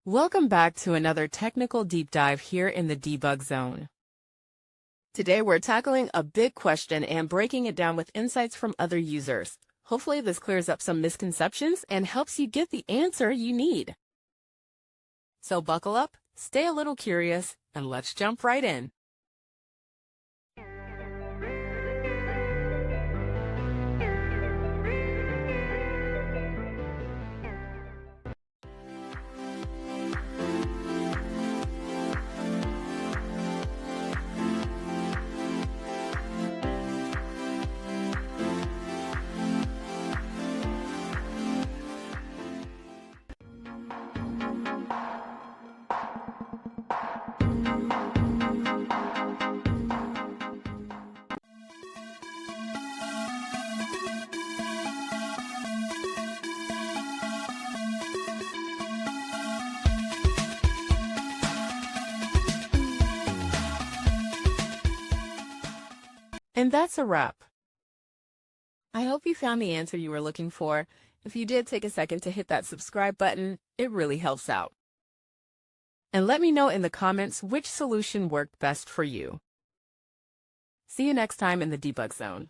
Welcome back to another technical deep dive here in the debug zone. Today we're tackling a big question and breaking it down with insights from other users. Hopefully this clears up some misconceptions and helps you get the answer you need. So buckle up, stay a little curious, and let's jump right in. And that's a wrap. I hope you found the answer you were looking for. If you did, take a second to hit that subscribe button. It really helps out. And let me know in the comments which solution worked best for you. See you next time in the debug zone.